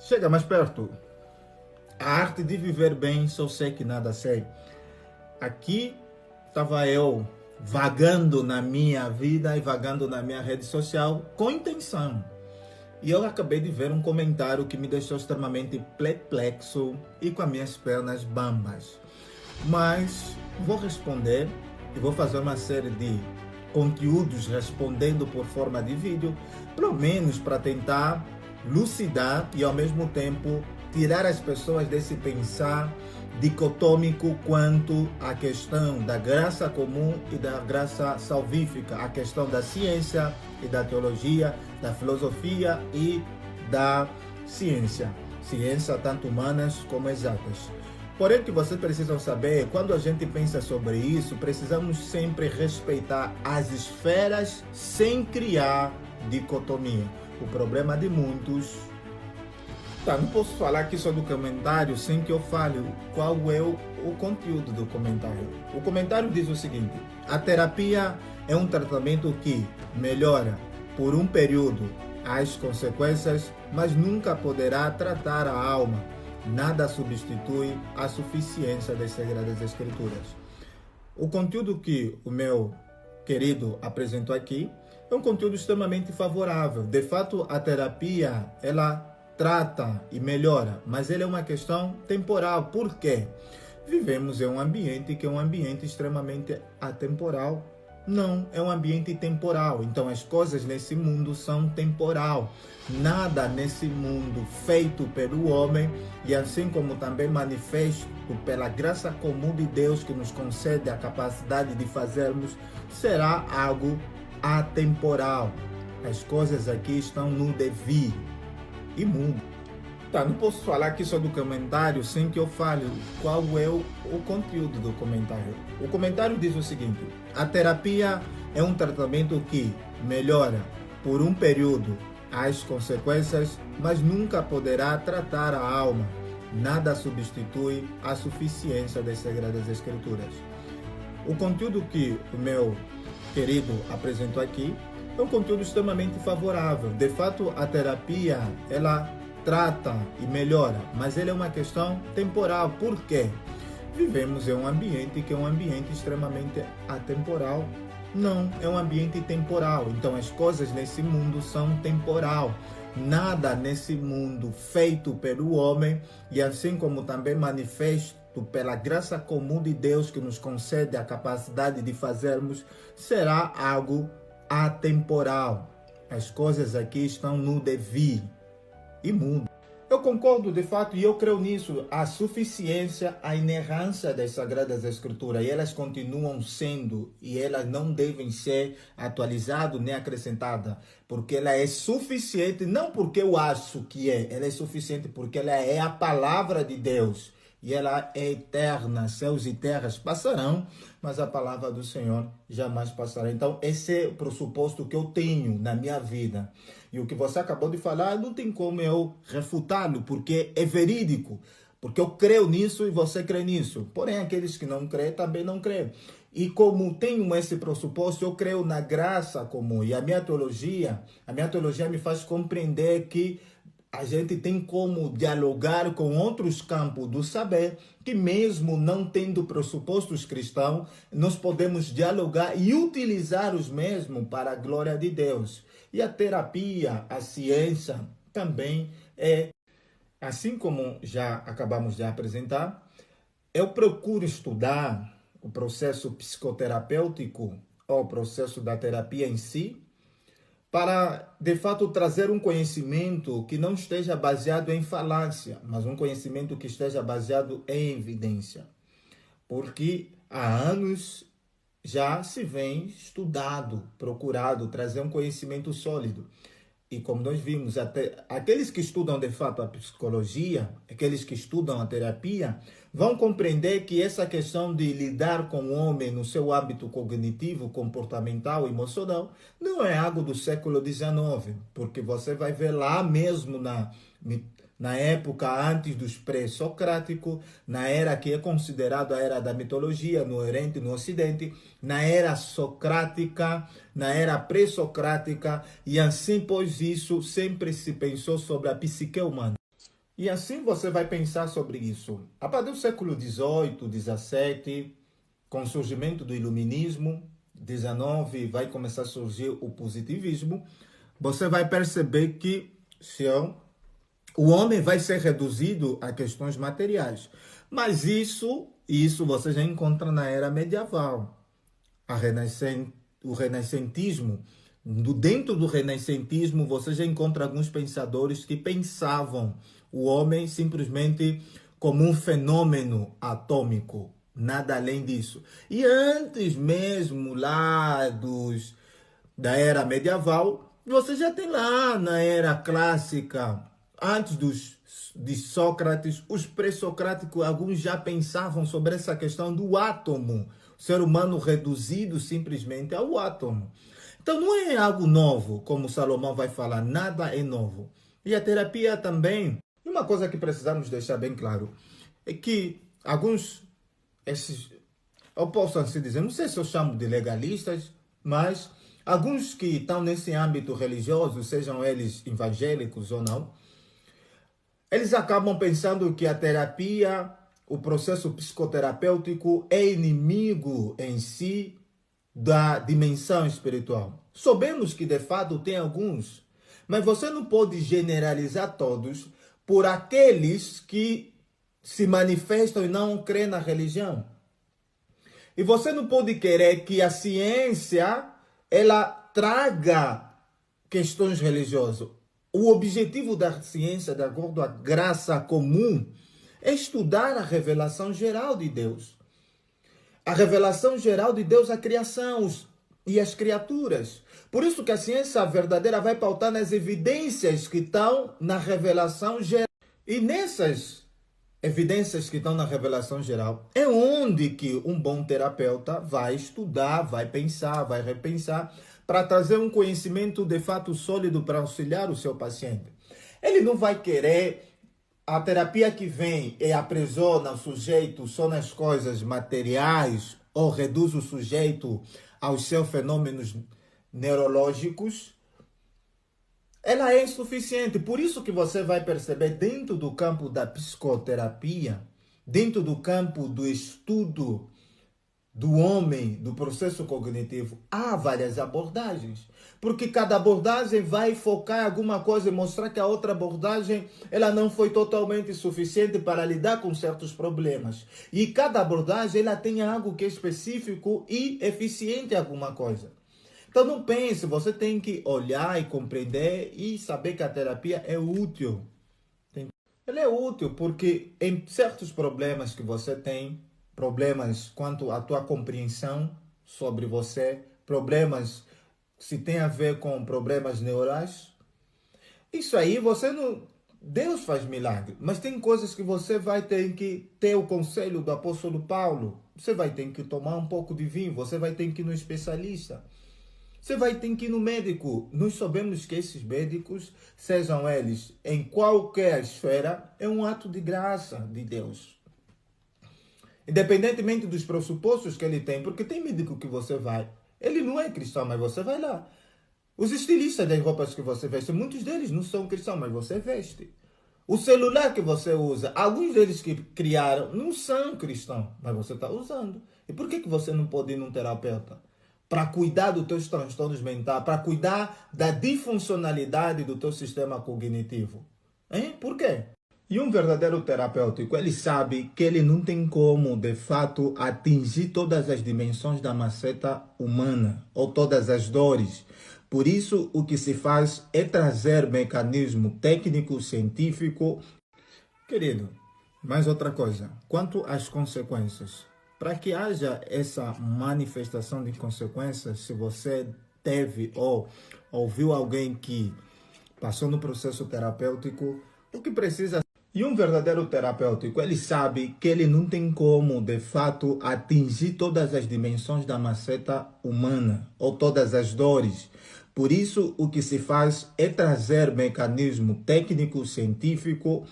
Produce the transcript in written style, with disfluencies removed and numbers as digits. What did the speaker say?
Chega mais perto. A arte de viver bem, só sei que nada sei. Aqui estava eu vagando na minha vida e vagando na minha rede social com intenção. E eu acabei de ver um comentário que me deixou extremamente perplexo e com as minhas pernas bambas. Mas vou responder e vou fazer uma série de conteúdos respondendo por forma de vídeo, pelo menos para tentar lucidar e ao mesmo tempo tirar as pessoas desse pensar dicotômico quanto à questão da graça comum e da graça salvífica, a questão da ciência e da teologia, da filosofia e da ciência. Ciência tanto humanas como exatas. Porém, o que vocês precisam saber, quando a gente pensa sobre isso, precisamos sempre respeitar as esferas sem criar dicotomia. O problema de muitos... não posso falar aqui só do comentário sem que eu fale qual é o conteúdo do comentário. O comentário diz o seguinte: a terapia é um tratamento que melhora por um período as consequências, mas nunca poderá tratar a alma. Nada substitui a suficiência das Sagradas Escrituras. O conteúdo que o meu querido apresentou aqui é um conteúdo extremamente favorável. De fato, a terapia, ela trata e melhora, mas ele é uma questão temporal. Por quê? Vivemos em um ambiente que é um ambiente extremamente atemporal. Não, é um ambiente temporal. Então as coisas nesse mundo são temporal. Nada nesse mundo feito pelo homem e assim como também manifesto pela graça comum de Deus que nos concede a capacidade de fazermos, será algo atemporal. As coisas aqui estão no devir e mundo. Não posso falar aqui só do comentário sem que eu fale qual é o conteúdo do comentário. O comentário diz o seguinte: a terapia é um tratamento que melhora por um período as consequências, mas nunca poderá tratar a alma. Nada substitui a suficiência das Sagradas Escrituras. O conteúdo que o meu querido apresentou aqui é um conteúdo extremamente favorável. De fato, a terapia, ela trata e melhora, mas ele é uma questão temporal. Por quê? Vivemos em um ambiente que é um ambiente extremamente atemporal. Não, é um ambiente temporal. Então as coisas nesse mundo são temporal. Nada nesse mundo feito pelo homem e assim como também manifesto pela graça comum de Deus que nos concede a capacidade de fazermos, será algo atemporal. As coisas aqui estão no devir e mundo. Eu concordo de fato e eu creio nisso, a suficiência, a inerrância das Sagradas Escrituras, e elas continuam sendo e elas não devem ser atualizadas nem acrescentadas, porque ela é suficiente, não porque eu acho que ela é suficiente porque ela é a palavra de Deus e ela é eterna, céus e terras passarão, mas a palavra do Senhor jamais passará. Então esse é o pressuposto que eu tenho na minha vida. E o que você acabou de falar, não tem como eu refutá-lo, porque é verídico. Porque eu creio nisso e você crê nisso. Porém, aqueles que não creem também não creem. E como tenho esse pressuposto, eu creio na graça comum. E a minha teologia me faz compreender que a gente tem como dialogar com outros campos do saber, que mesmo não tendo pressupostos cristãos, nós podemos dialogar e utilizar os mesmos para a glória de Deus. E a terapia, a ciência também é, assim como já acabamos de apresentar, eu procuro estudar o processo psicoterapêutico ou o processo da terapia em si, para, de fato, trazer um conhecimento que não esteja baseado em falácia, mas um conhecimento que esteja baseado em evidência. Porque há anos já se vem estudado, procurado trazer um conhecimento sólido. E como nós vimos, até aqueles que estudam de fato a psicologia, aqueles que estudam a terapia, vão compreender que essa questão de lidar com o homem no seu hábito cognitivo, comportamental, emocional, não é algo do século XIX, porque você vai ver lá mesmo na época antes dos pré-socráticos, na era que é considerada a era da mitologia no Oriente e no Ocidente, na era socrática, na era pré-socrática, e assim, pois isso, sempre se pensou sobre a psique humana. E assim você vai pensar sobre isso. A partir do século XVIII, XVII, com o surgimento do iluminismo, XIX, vai começar a surgir o positivismo, você vai perceber que o homem vai ser reduzido a questões materiais. Mas isso você já encontra na era medieval. O renascentismo, dentro do renascentismo, você já encontra alguns pensadores que pensavam o homem simplesmente como um fenômeno atômico, nada além disso. E antes mesmo lá da era medieval, você já tem lá na era clássica, antes de Sócrates, os pré-socráticos, alguns já pensavam sobre essa questão do átomo, o ser humano reduzido simplesmente ao átomo. Então não é algo novo, como Salomão vai falar, nada é novo. E a terapia também, uma coisa que precisamos deixar bem claro, é que eu posso assim dizer, não sei se eu chamo de legalistas, mas alguns que estão nesse âmbito religioso, sejam eles evangélicos ou não, eles acabam pensando que a terapia, o processo psicoterapêutico é inimigo em si da dimensão espiritual. Sabemos que de fato tem alguns, mas você não pode generalizar todos por aqueles que se manifestam e não creem na religião. E você não pode querer que a ciência ela traga questões religiosas. O objetivo da ciência, de acordo à graça comum, é estudar a revelação geral de Deus. A revelação geral de Deus, a criação e as criaturas. Por isso que a ciência verdadeira vai pautar nas evidências que estão na revelação geral. E nessas evidências que estão na revelação geral, é onde que um bom terapeuta vai estudar, vai pensar, vai repensar, para trazer um conhecimento de fato sólido para auxiliar o seu paciente. Ele não vai querer a terapia que vem e aprisiona o sujeito só nas coisas materiais ou reduz o sujeito aos seus fenômenos neurológicos. Ela é insuficiente. Por isso que você vai perceber dentro do campo da psicoterapia, dentro do campo do estudo do homem, do processo cognitivo, há várias abordagens. Porque cada abordagem vai focar em alguma coisa e mostrar que a outra abordagem ela não foi totalmente suficiente para lidar com certos problemas. E cada abordagem ela tem algo que é específico e eficiente em alguma coisa. Então não pense, você tem que olhar e compreender e saber que a terapia é útil. Ela é útil porque em certos problemas que você tem, problemas quanto à tua compreensão sobre você, problemas se tem a ver com problemas neurais, isso aí você não... Deus faz milagre, mas tem coisas que você vai ter que ter o conselho do apóstolo Paulo, você vai ter que tomar um pouco de vinho, você vai ter que ir no especialista. Você vai ter que ir no médico. Nós sabemos que esses médicos, sejam eles em qualquer esfera, é um ato de graça de Deus. Independentemente dos pressupostos que ele tem, porque tem médico que você vai, ele não é cristão, mas você vai lá. Os estilistas das roupas que você veste, muitos deles não são cristãos, mas você veste. O celular que você usa, alguns deles que criaram não são cristãos, mas você está usando. E por que você não pode ir num terapeuta? Para cuidar dos teus transtornos mentais, para cuidar da disfuncionalidade do teu sistema cognitivo. Hein? Por quê? E um verdadeiro terapêutico, ele sabe que ele não tem como, de fato, atingir todas as dimensões da maceta humana, ou todas as dores. Por isso, o que se faz é trazer mecanismo técnico, científico. Querido, mais outra coisa, quanto às consequências. Para que haja essa manifestação de consequências, se você teve ou ouviu alguém que passou no processo terapêutico, o que precisa... E um verdadeiro terapêutico, ele sabe que ele não tem como, de fato, atingir todas as dimensões da maceta humana, ou todas as dores. Por isso, o que se faz é trazer mecanismo técnico, científico,